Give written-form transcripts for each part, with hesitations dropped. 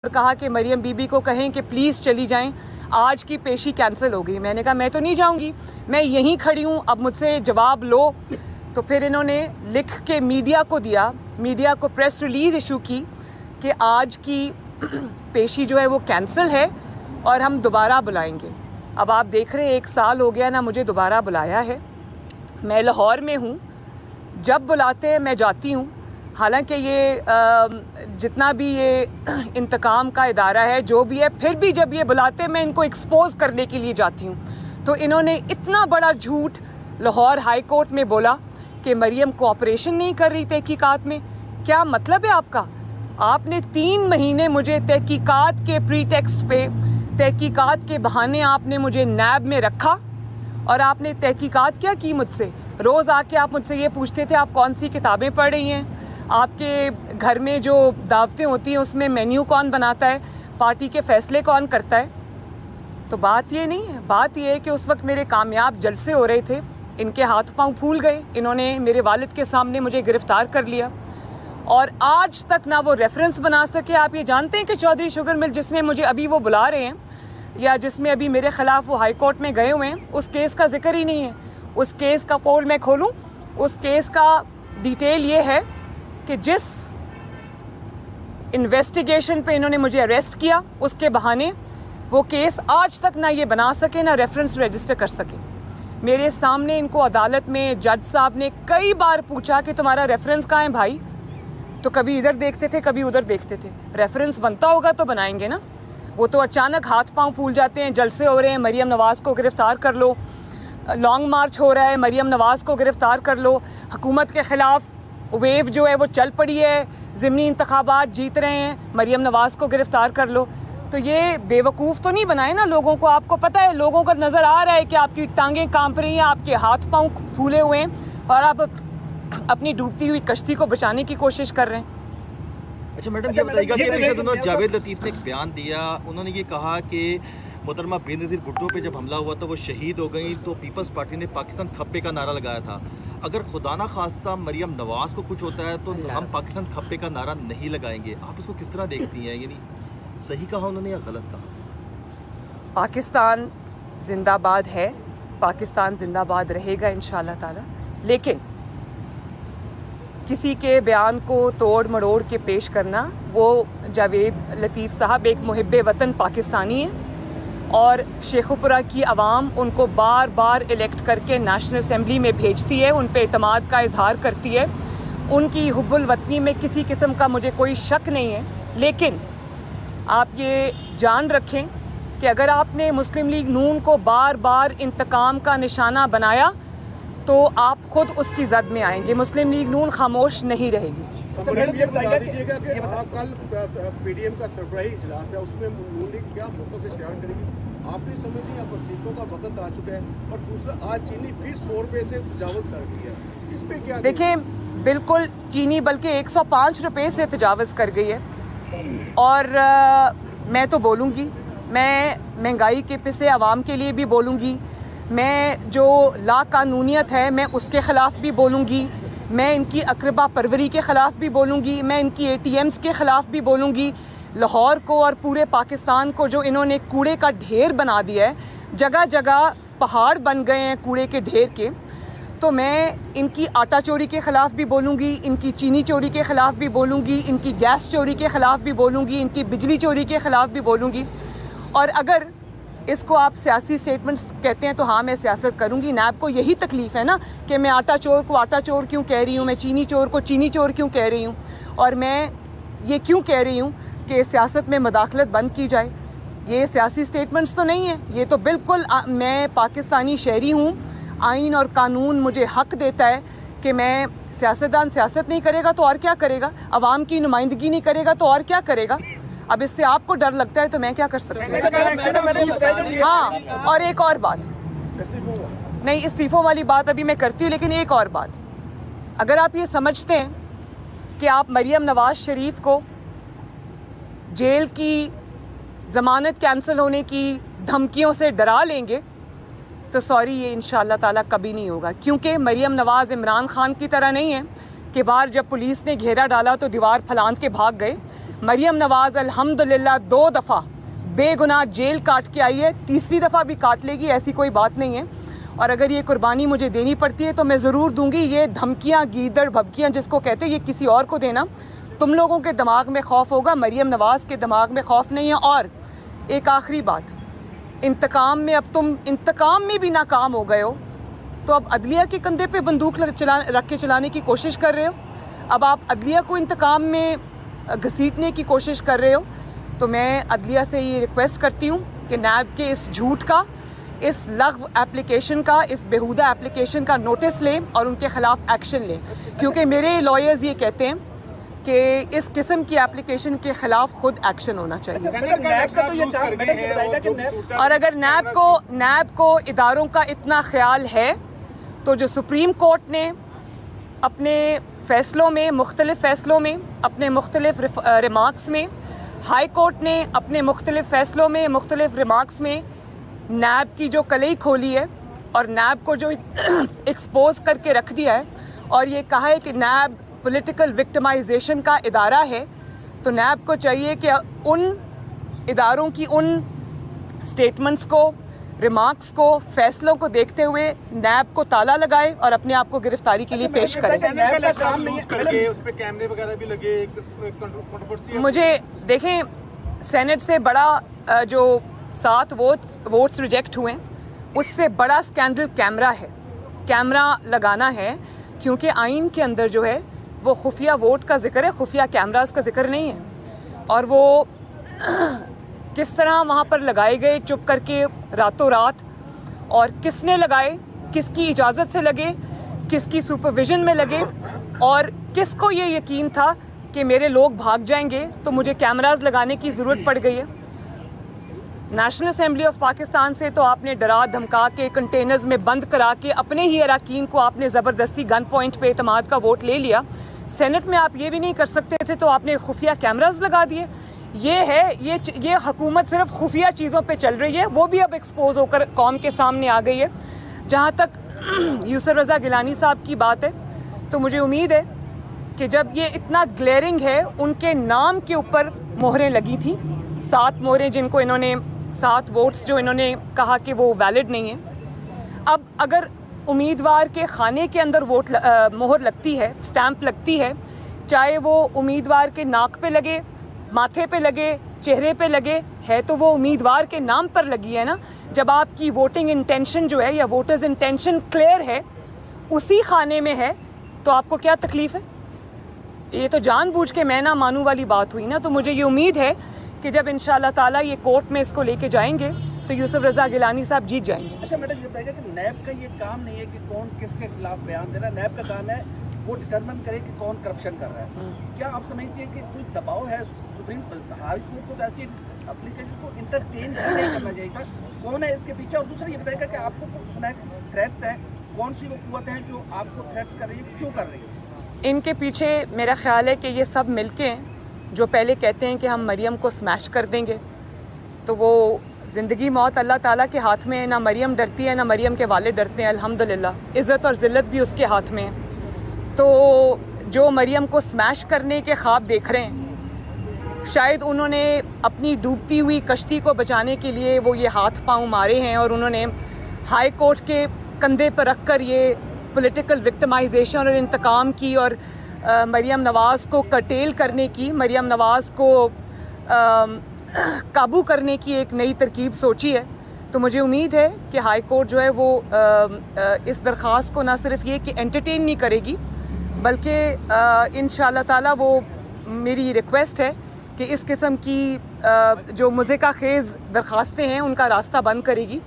कहा कि मरियम बीबी को कहें कि प्लीज़ चली जाएं, आज की पेशी कैंसिल हो गई। मैंने कहा मैं तो नहीं जाऊंगी, मैं यहीं खड़ी हूँ, अब मुझसे जवाब लो। तो फिर इन्होंने लिख के मीडिया को दिया, मीडिया को प्रेस रिलीज इशू की कि आज की पेशी जो है वो कैंसिल है और हम दोबारा बुलाएंगे। अब आप देख रहे हैं 1 साल हो गया ना मुझे दोबारा बुलाया है। मैं लाहौर में हूँ, जब बुलाते हैं मैं जाती हूँ। हालांकि ये जितना भी ये इंतकाम का इदारा है जो भी है, फिर भी जब ये बुलाते हैं मैं इनको एक्सपोज करने के लिए जाती हूँ। तो इन्होंने इतना बड़ा झूठ लाहौर हाई कोर्ट में बोला कि मरियम कोऑपरेशन नहीं कर रही तहकीकात में। क्या मतलब है आपका? आपने 3 महीने मुझे तहकीकात के प्रीटेक्स्ट पे, तहकीकात के बहाने आपने मुझे नैब में रखा और आपने तहकीकात क्या की मुझसे? रोज़ आके आप मुझसे ये पूछते थे आप कौन सी किताबें पढ़ रही हैं, आपके घर में जो दावतें होती हैं उसमें मेन्यू कौन बनाता है, पार्टी के फैसले कौन करता है। तो बात ये नहीं है, बात ये है कि उस वक्त मेरे कामयाब जलसे हो रहे थे, इनके हाथ पांव फूल गए, इन्होंने मेरे वालिद के सामने मुझे गिरफ्तार कर लिया और आज तक ना वो रेफरेंस बना सके। आप ये जानते हैं कि चौधरी शुगर मिल जिसमें मुझे अभी वो बुला रहे हैं या जिसमें अभी मेरे खिलाफ वो हाई कोर्ट में गए हुए हैं, उस केस का जिक्र ही नहीं है। उस केस का पोल मैं खोलूं, उस केस का डिटेल ये है कि जिस इन्वेस्टिगेशन पे इन्होंने मुझे अरेस्ट किया उसके बहाने वो केस आज तक ना ये बना सके ना रेफरेंस रजिस्टर कर सके। मेरे सामने इनको अदालत में जज साहब ने कई बार पूछा कि तुम्हारा रेफरेंस कहाँ है भाई? तो कभी इधर देखते थे कभी उधर देखते थे। रेफरेंस बनता होगा तो बनाएंगे ना, वो तो अचानक हाथ पांव फूल जाते हैं, जलसे हो रहे हैं मरियम नवाज़ को गिरफ्तार कर लो, लॉन्ग मार्च हो रहा है मरियम नवाज़ को गिरफ्तार कर लो, हुकूमत के खिलाफ वेव जो है वो चल पड़ी है, ज़िमनी इंतखाबात जीत रहे हैं, मरियम नवाज़ को गिरफ्तार कर लो। तो ये बेवकूफ़ तो नहीं बनाए ना लोगों को। आपको पता है, लोगों को नज़र आ रहा है कि आपकी टांगें कांप रही हैं, आपके हाथ पांव फूले हुए हैं और आप अपनी डूबती हुई कश्ती को बचाने की कोशिश कर रहे हैं। अच्छा मैडम, ये बताइएगा कि जावेद लतीफ़ ने एक बयान दिया, उन्होंने ये कहा कि मोहतरमा बेनज़ीर भुट्टो पे जब हमला हुआ था वो शहीद हो गई, तो पीपल्स पार्टी ने पाकिस्तान खप्पे का नारा लगाया था। अगर खुदा ना खास्ता मरियम नवाज़ को कुछ होता है तो हम पाकिस्तान खप्पे का नारा नहीं लगाएंगे। आप इसको किस तरह देखती हैं? यानी सही कहा उन्होंने या गलत कहा? पाकिस्तान जिंदाबाद है, पाकिस्तान जिंदाबाद रहेगा इंशाअल्लाह ताला। लेकिन किसी के बयान को तोड़ मरोड़ के पेश करना, वो जावेद लतीफ़ साहब एक मुहिब्बे वतन पाकिस्तानी हैं और शेखुपुरा की आवाम उनको बार बार इलेक्ट करके नेशनल असेंबली में भेजती है, उन पे एतमाद का इजहार करती है। उनकी हुब्बुल वतनी में किसी किस्म का मुझे कोई शक नहीं है। लेकिन आप ये जान रखें कि अगर आपने मुस्लिम लीग नून को बार बार इंतकाम का निशाना बनाया तो आप खुद उसकी जद में आएंगे। मुस्लिम लीग नून खामोश नहीं रहेगी। मैडम ये बताइएगा कि कल पीडीएम का सरबराही इजलास है, उसमें नून लीग क्या मौक़िफ़ इख्तियार करेगी? आपने समझ नहीं, अब इस्तीफों का वक्त आ चुका है और दूसरा आज चीनी फिर 100 रुपये से तजावज़ कर गई है, इस पे क्या? देखें, बिल्कुल चीनी बल्कि 105 रुपये से तजावज़ कर गई है और मैं तो बोलूँगी, मैं महंगाई के पिसे आवाम के लिए भी बोलूँगी, मैं जो लाकानूनियत है मैं उसके ख़िलाफ़ भी बोलूँगी, मैं इनकी अकरबा परवरी के ख़िलाफ़ भी बोलूँगी, मैं इनकी ATMs के ख़िलाफ़ भी बोलूँगी। लाहौर को और पूरे पाकिस्तान को जो इन्होंने कूड़े का ढेर बना दिया है, जगह जगह पहाड़ बन गए हैं कूड़े के ढेर के, तो मैं इनकी आटा चोरी के ख़िलाफ़ भी बोलूँगी, इनकी चीनी चोरी के ख़िलाफ़ भी बोलूँगी, इनकी गैस चोरी के ख़िलाफ़ भी बोलूँगी, इनकी बिजली चोरी के ख़िलाफ़ भी बोलूँगी। और अगर इसको आप सियासी स्टेटमेंट्स कहते हैं तो हाँ, मैं सियासत करूँगी। नैब को यही तकलीफ़ है ना कि मैं आटा चोर को आटा चोर क्यों कह रही हूँ, मैं चीनी चोर को चीनी चोर क्यों कह रही हूँ, और मैं ये क्यों कह रही हूँ कि सियासत में मदाखलत बंद की जाए। ये सियासी स्टेटमेंट्स तो नहीं है, ये तो बिल्कुल मैं पाकिस्तानी शहरी हूँ, आइन और कानून मुझे हक देता है कि मैं, सियासतदान सियासत नहीं करेगा तो और क्या करेगा, अवाम की नुमाइंदगी नहीं करेगा तो और क्या करेगा। अब इससे आपको डर लगता है तो मैं क्या कर सकती हूँ। हाँ, और एक और बात, नहीं इस्तीफों वाली बात अभी मैं करती हूँ, लेकिन एक और बात, अगर आप ये समझते हैं कि आप मरियम नवाज शरीफ को जेल की ज़मानत कैंसिल होने की धमकियों से डरा लेंगे तो सॉरी, ये इंशाअल्लाह ताला कभी नहीं होगा। क्योंकि मरियम नवाज़ इमरान खान की तरह नहीं है कि बाहर जब पुलिस ने घेरा डाला तो दीवार फलांद के भाग गए। मरियम नवाज अल्हम्दुलिल्लाह 2 दफ़ा बेगुनाह जेल काट के आई है, तीसरी दफ़ा भी काट लेगी, ऐसी कोई बात नहीं है। और अगर ये कुर्बानी मुझे देनी पड़ती है तो मैं ज़रूर दूंगी। ये धमकियाँ, गीदड़ भभकियाँ जिसको कहते हैं, ये किसी और को देना, तुम लोगों के दिमाग में खौफ होगा, मरियम नवाज के दिमाग में खौफ नहीं है। और एक आखिरी बात, इंतकाम में, अब तुम इंतकाम में भी नाकाम हो गए हो तो अब अदलिया के कंधे पे बंदूक रख के चलाने की कोशिश कर रहे हो। अब आप अदलिया को इंतकाम में घसीटने की कोशिश कर रहे हो। तो मैं अदलिया से ये रिक्वेस्ट करती हूँ कि नैब के इस झूठ का, इस लग़्व एप्लीकेशन का, इस बेहुदा एप्लीकेशन का नोटिस लें और उनके खिलाफ एक्शन लें, क्योंकि मेरे लॉयर्स ये कहते हैं कि इस किस्म की एप्लीकेशन के खिलाफ खुद एक्शन होना चाहिए। और अगर नैब को इदारों का इतना ख्याल है तो जो सुप्रीम कोर्ट ने अपने फैसलों में, मुख्तलिफ फैसलों में, अपने मुख्तलिफ रिमार्क्स में, हाई कोर्ट ने अपने मुख्तलिफ फैसलों में, मुख्तलिफ रिमार्क्स में नैब की जो कलई खोली है और नैब को जो एक्सपोज करके रख दिया है और ये कहा है कि नैब पॉलिटिकल विक्टिमाइजेशन का इदारा है, तो नैब को चाहिए कि उन इदारों की उन स्टेटमेंट्स को, रिमार्क्स को, फैसलों को देखते हुए नैब को ताला लगाए और अपने आप को गिरफ्तारी के लिए पेश करें। मुझे देखें, सेनेट से बड़ा जो 7 वोट्स रिजेक्ट हुए, उससे बड़ा स्कैंडल कैमरा लगाना है, क्योंकि आइन के अंदर जो है वो खुफिया वोट का जिक्र है, खुफिया कैमरास का जिक्र नहीं है। और वो किस तरह वहाँ पर लगाए गए चुप करके रातों रात, और किसने लगाए, किसकी इजाज़त से लगे, किसकी सुपरविजन में लगे, और किसको ये यकीन था कि मेरे लोग भाग जाएंगे तो मुझे कैमरास लगाने की ज़रूरत पड़ गई है। नेशनल असेंबली ऑफ पाकिस्तान से तो आपने डरा धमका के, कंटेनर्स में बंद करा के, अपने ही अरकान को आपने ज़बरदस्ती गन पॉइंट पे एतमाद का वोट ले लिया। सेनेट में आप ये भी नहीं कर सकते थे तो आपने खुफिया कैमरास लगा दिए। ये हुकूमत सिर्फ खुफिया चीज़ों पे चल रही है, वो भी अब एक्सपोज होकर कौम के सामने आ गई है। जहाँ तक यूसुफ रज़ा गिलानी साहब की बात है, तो मुझे उम्मीद है कि जब ये इतना ग्लेयरिंग है, उनके नाम के ऊपर मोहरें लगी थी, 7 मोहरें, जिनको इन्होंने 7 वोट्स जो इन्होंने कहा कि वो वैलिड नहीं है। अब अगर उम्मीदवार के खाने के अंदर मोहर लगती है, स्टैंप लगती है, चाहे वो उम्मीदवार के नाक पे लगे, माथे पे लगे, चेहरे पे लगे, है तो वो उम्मीदवार के नाम पर लगी है ना। जब आपकी वोटिंग इंटेंशन जो है या वोटर्स इंटेंशन क्लियर है, उसी खाने में है, तो आपको क्या तकलीफ है? ये तो जानबूझ के मैं ना मानू वाली बात हुई ना। तो मुझे ये उम्मीद है कि जब इंशाअल्लाह ताला ये कोर्ट में इसको लेके जाएंगे तो यूसुफ रज़ा गिलानी साहब जीत जाएंगे। अच्छा मैडम, ये बताइएगा कि नैब का ये काम नहीं है कि कौन किसके खिलाफ बयान दे रहा है। नैब का काम है वो डिटरमिन करे कि कौन करप्शन कर रहा है। क्या आप समझते हैं कि कोई दबाव है सुप्रीम हाई कोर्ट को, तो ऐसी एप्लीकेशन को इंटरटेन नहीं करना चाहिए? कौन है इसके पीछे? और दूसरा ये बताएगा कि आपको सुना है थ्रेट्स हैं, कौन सी वो कुव्वतें हैं जो आपको थ्रेट्स कर रही है, क्यों कर रही है? इनके पीछे मेरा ख्याल है कि ये सब मिलके जो पहले कहते हैं कि हम मरियम को स्मैश कर देंगे, तो वो ज़िंदगी मौत अल्लाह ताला के हाथ में है। ना मरियम डरती है, ना मरियम के वाले डरते हैं, अल्हम्दुलिल्लाह। इज़्ज़त और ज़िल्लत भी उसके हाथ में है। तो जो मरियम को स्मैश करने के ख्वाब देख रहे हैं, शायद उन्होंने अपनी डूबती हुई कश्ती को बचाने के लिए वो ये हाथ पाँव मारे हैं, और उन्होंने हाई कोर्ट के कंधे पर रख कर ये पॉलिटिकल विक्टिमाइजेशन और इंतकाम की, और मरियम नवाज़ को कर्टेल करने की, मरियम नवाज़ को काबू करने की एक नई तरकीब सोची है। तो मुझे उम्मीद है कि हाई कोर्ट जो है वो इस दरख्वास्त को ना सिर्फ ये कि एंटरटेन नहीं करेगी, बल्कि इंशाअल्लाह ताला वो मेरी रिक्वेस्ट है कि इस किस्म की जो मुज़िका खेज़ दरख्वास्तें हैं उनका रास्ता बंद करेगी।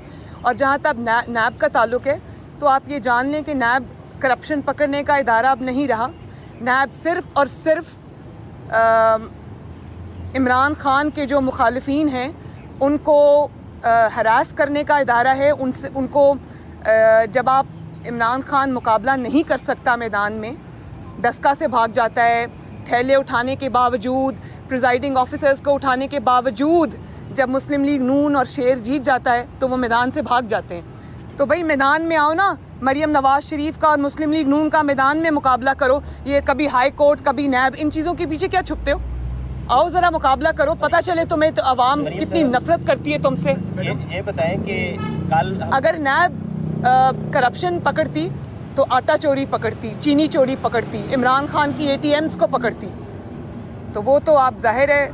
और जहाँ तक नैब का ताल्लुक़ है, तो आप ये जान लें कि नैब करप्शन पकड़ने का इदारा अब नहीं रहा। नैब सिर्फ़ और सिर्फ इमरान खान के जो मुखालिफिन हैं उनको हरास करने का इदारा है। उनको जब आप इमरान खान मुकाबला नहीं कर सकता मैदान में, दस्का से भाग जाता है, थैले उठाने के बावजूद, प्रिजाइडिंग ऑफिसर्स को उठाने के बावजूद, जब मुस्लिम लीग नून और शेर जीत जाता है तो वो मैदान से भाग जाते हैं। तो भाई मैदान में आओ ना, मरियम नवाज शरीफ का और मुस्लिम लीग नून का मैदान में मुकाबला करो। ये कभी हाई कोर्ट, कभी नैब, इन चीज़ों के पीछे क्या छुपते हो? आओ जरा मुकाबला करो, पता चले तुम्हें तो अवाम कितनी नफरत करती है तुमसे। ये बताएं कि कल अगर नैब करप्शन पकड़ती तो आटा चोरी पकड़ती, चीनी चोरी पकड़ती, इमरान खान की ATMs को पकड़ती, तो वो तो आप जाहिर है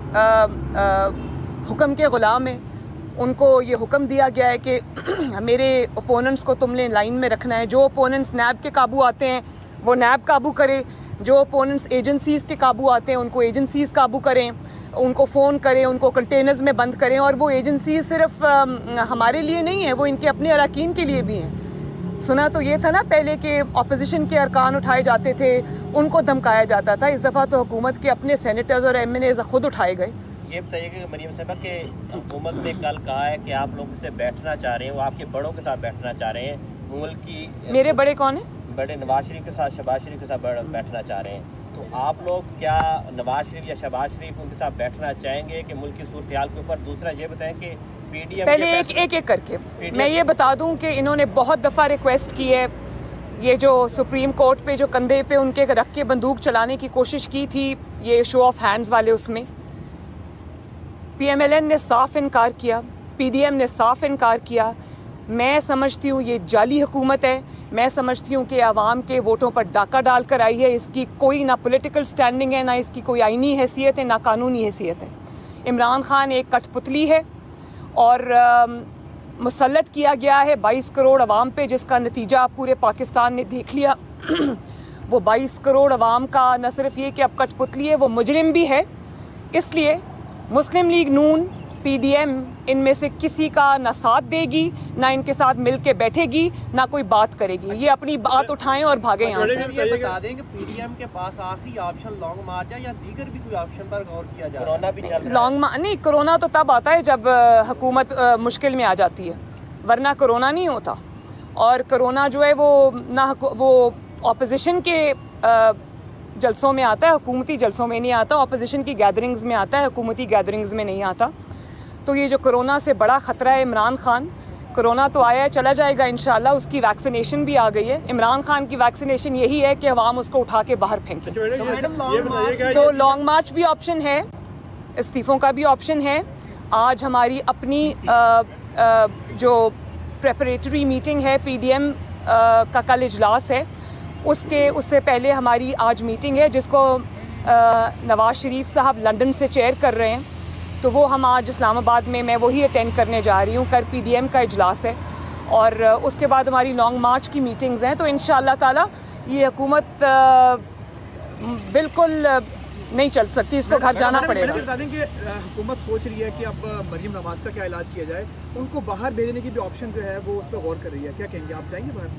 हुक्म के गुलाम हैं। उनको ये हुक्म दिया गया है कि मेरे ओपोनेंट्स को तुमने लाइन में रखना है। जो ओपोनेंट्स नैब के काबू आते हैं वो नैब काबू करे, जो ओपोनेंट्स एजेंसीज़ के काबू आते हैं उनको एजेंसीज़ काबू करें, उनको फ़ोन करें, उनको कंटेनर्स में बंद करें। और वो एजेंसीज सिर्फ हमारे लिए नहीं है, वो इनके अपने अरकान के लिए भी हैं। सुना तो ये था ना पहले के अपोजिशन के अरकान उठाए जाते थे, उनको धमकाया जाता था। इस दफ़ा तो हुकूमत के अपने सेनेटर्स और MNAs खुद उठाए गए। ये बताइए कि मरियम साहबा के हुकूमत ने कल कहा है कि आप लोगों से बैठना चाह रहे हैं, वो आपके बड़ों के साथ बैठना चाह रहे हैं, मुल्क की मेरे बड़े कौन है? बड़े नवाज शरीफ के साथ, शहबाज शरीफ के साथ बैठना चाह रहे हैं। तो आप लोग क्या नवाज शरीफ या शहबाज शरीफ उनके साथ बैठना चाहेंगे कि मुल्क की सूरत हाल के ऊपर? दूसरा ये बताएं कि PDM पहले एक करके मैं ये बता दूं कि इन्होंने बहुत दफ़ा रिक्वेस्ट की है, ये जो सुप्रीम कोर्ट पे जो कंधे पे उनके रख के बंदूक चलाने की कोशिश की थी, ये शो ऑफ हैंड्स वाले, उसमें PMLN ने साफ इनकार किया, PDM ने साफ इनकार किया। मैं समझती हूँ ये जाली हुकूमत है। मैं समझती हूँ कि आवाम के वोटों पर डाका डालकर आई है। इसकी कोई ना पॉलिटिकल स्टैंडिंग है, ना इसकी कोई आईनी हैसियत है, ना कानूनी हैसियत है। इमरान खान एक कठपुतली है और मुसल्लत किया गया है 22 करोड़ अवाम पे, जिसका नतीजा पूरे पाकिस्तान ने देख लिया। वो 22 करोड़ अवाम का न सिर्फ ये कि अब कठपुतली है, वो मुजरिम भी है। इसलिए मुस्लिम लीग नून, PDM इनमें से किसी का ना साथ देगी, ना इनके साथ मिल के बैठेगी, ना कोई बात करेगी। ये अपनी बात उठाएं और भागें यहाँ से। ये बता दें कि PDM के पास आखिरी ऑप्शन लॉन्ग मार्च है या दीगर भी कोई ऑप्शन पर गौर किया जा रहा है? लॉन्ग मार्च नहीं, कोरोना तो तब आता है जब हुकूमत मुश्किल में आ जाती है, वरना कोरोना नहीं होता। और कोरोना जो है वो ऑपोजिशन के जलसों में आता है, हुकूमती जलसों में नहीं आता। ऑपोजिशन की गैदरिंग्स में आता है, हुकूमती गैदरिंग्स में नहीं आता। तो ये जो कोरोना से बड़ा ख़तरा है इमरान खान, कोरोना तो आया है, चला जाएगा इंशाल्लाह। उसकी वैक्सीनेशन भी आ गई है। इमरान खान की वैक्सीनेशन यही है कि अवाम उसको उठा के बाहर फेंके। तो लॉन्ग मार्च भी ऑप्शन है, इस्तीफ़ों का भी ऑप्शन है। आज हमारी अपनी जो प्रेपरेटरी मीटिंग है PDM का कल इजलास है, उससे पहले हमारी आज मीटिंग है जिसको नवाज शरीफ साहब लंदन से चेयर कर रहे हैं। तो वो हम आज इस्लामाबाद में, मैं वही अटेंड करने जा रही हूँ। कल PDM का इजलास है और उसके बाद हमारी लॉन्ग मार्च की मीटिंग्स हैं। तो इंशाअल्लाह ताला ये हुकूमत बिल्कुल नहीं चल सकती, इसको घर जाना पड़ेगा। बता दें कि हुकूमत सोच रही है कि अब मरियम नवाज का क्या इलाज किया जाए, उनको बाहर भेजने की भी ऑप्शन जो है वो उस पर गौर कर रही है। क्या कहेंगे, आप जाएंगे बाहर?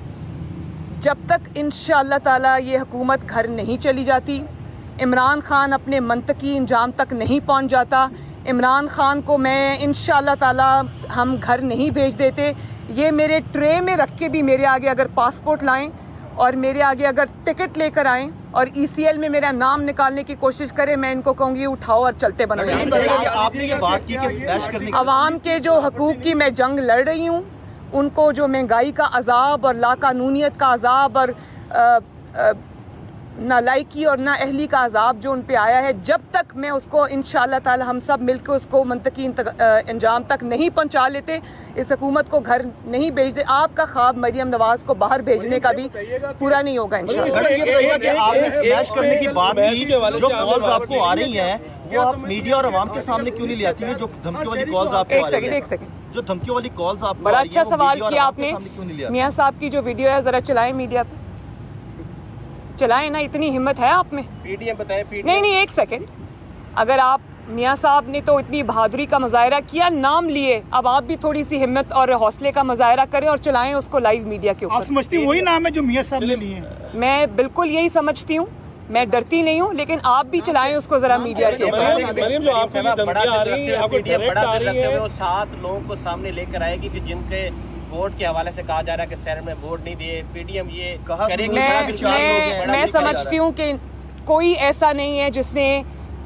जब तक इंशाअल्लाह ताला ये हुकूमत घर नहीं चली जाती, इमरान खान अपने मंतकी इंजाम तक नहीं पहुंच जाता, इमरान खान को मैं इंशाअल्लाह ताला हम घर नहीं भेज देते। ये मेरे ट्रे में रख के भी मेरे आगे अगर पासपोर्ट लाएं और मेरे आगे अगर टिकट लेकर आएं और ECL में मेरा नाम निकालने की कोशिश करें, मैं इनको कहूँगी उठाओ और चलते बनो। आपने ये बात की कि स्मैश करने की अवाम के जो हकूक़ की मैं जंग लड़ रही हूँ, उनको जो महंगाई का अजाब और लाकानूनियत का अजाब और नालायकी और ना अहली का अजाब जो उन पे आया है, जब तक मैं उसको इंशाअल्लाह ताला हम सब मिलकर उसको मंतकी इंजाम तक नहीं पहुंचा लेते, इस हुकूमत को घर नहीं भेज दे, आपका ख्वाब मरियम नवाज को बाहर भेजने का भी पूरा नहीं होगा इंशाअल्लाह। ये बताइए कि आपने स्मैश करने की बात की, जो कॉल्स आपको आ रही हैं वो आप मीडिया और आवाम के सामने क्यों नहीं ले आती है? जो धमकी वाली कॉल्स आपको एक सेकंड जो धमकी वाली कॉल्स आपको बड़ा अच्छा सवाल किया आपने। मियां साहब की जो वीडियो है जरा चलाएं, मीडिया पे चलाएं ना, इतनी हिम्मत है आप में? PDM बताएं। नहीं एक सेकंड, अगर आप मियां साहब ने तो इतनी बहादुरी का मुजाहरा किया, नाम लिए, अब आप भी थोड़ी सी हिम्मत और हौसले का मुजाहरा करें और चलाएं उसको लाइव मीडिया के ऊपर। आप समझती वही नाम है जो मियां साहब ने लिए हैं? मैं बिल्कुल यही समझती हूँ, मैं डरती नहीं हूँ, लेकिन आप भी चलाएं उसको जरा मीडिया के ऊपर। 7 लोगों को सामने लेकर आएगी कि जिनके वोट के हवाले से कहा जा रहा है कि शहर में वोट नहीं दिए, PDM ये करेगी। मैं समझती हूँ कि कोई ऐसा नहीं है जिसने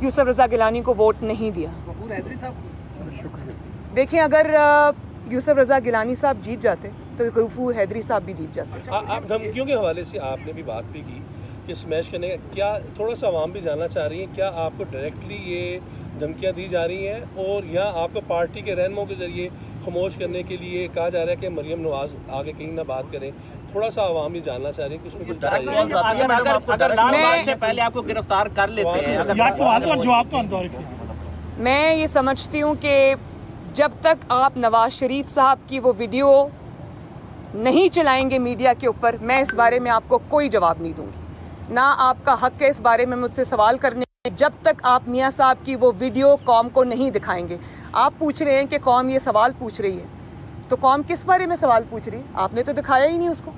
यूसुफ रजा गिलानी को वोट नहीं दिया। देखिए, अगर यूसुफ रजा गिलानी साहब जीत जाते तो गफूर हैदरी साहब भी जीत जाते। आप धमकियों के हवाले से आपने भी बात भी की कि स्मैश करने का, क्या थोड़ा सा आवाम भी जानना चाह रही है, क्या आपको डायरेक्टली ये धमकियां दी जा रही हैं और यहाँ आपको पार्टी के रहनुमाओं के जरिए खामोश करने के लिए कहा जा रहा है कि मरियम नवाज आगे कहीं ना बात करें। थोड़ा सा आवाम ये जानना चाह रहे हैं कि उसमें कुछ अगर लाल मार्च से पहले आपको गिरफ्तार कर लेते हैं, मैं ये समझती हूँ कि जब तक आप नवाज शरीफ साहब की वो वीडियो नहीं चलाएंगे मीडिया के ऊपर, मैं इस बारे में आपको कोई जवाब नहीं दूंगी। ना आपका हक है इस बारे में मुझसे सवाल करने, जब तक आप मियाँ साहब की वो वीडियो कौम को नहीं दिखाएंगे। आप पूछ रहे हैं कि कौम ये सवाल पूछ रही है, तो कौम किस बारे में सवाल पूछ रही है? आपने तो दिखाया ही नहीं उसको।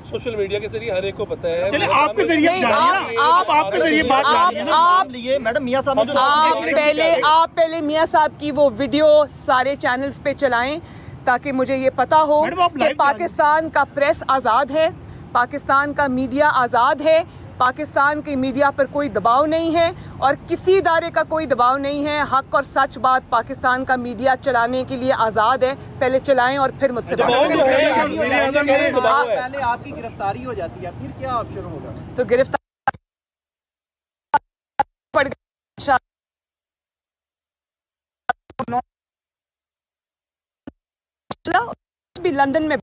सोशल मीडिया के जरिए हर एक को पता है। चलिए आपके जरिए आपके जरिए बात मैडम मियां साहब आप पहले मियां साहब की वो वीडियो सारे चैनल्स पे चलाएं ताकि मुझे ये पता हो कि पाकिस्तान का प्रेस आज़ाद है, पाकिस्तान का मीडिया आज़ाद है, पाकिस्तान की मीडिया पर कोई दबाव नहीं है और किसी इदारे का कोई दबाव नहीं है। हक और सच बात पाकिस्तान का मीडिया चलाने के लिए आज़ाद है। पहले चलाएं और फिर मुझसे बात करें। पहले आपकी गिरफ्तारी हो जाती है, फिर क्या ऑप्शन होगा? तो गिरफ्तार पड़ भी लंदन में,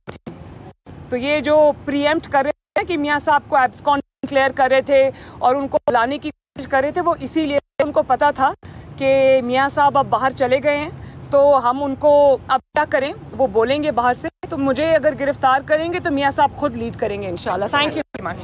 तो ये जो प्रीएम्प्ट कर रहे हैं कि मियां साहब को एब्सकॉन क्लियर कर रहे थे और उनको लाने की कोशिश कर रहे थे, वो इसीलिए उनको पता था कि मियां साहब अब बाहर चले गए हैं, तो हम उनको अब क्या करें, वो बोलेंगे बाहर से। तो मुझे अगर गिरफ्तार करेंगे तो मियां साहब खुद लीड करेंगे इंशाल्लाह। Thank you very much.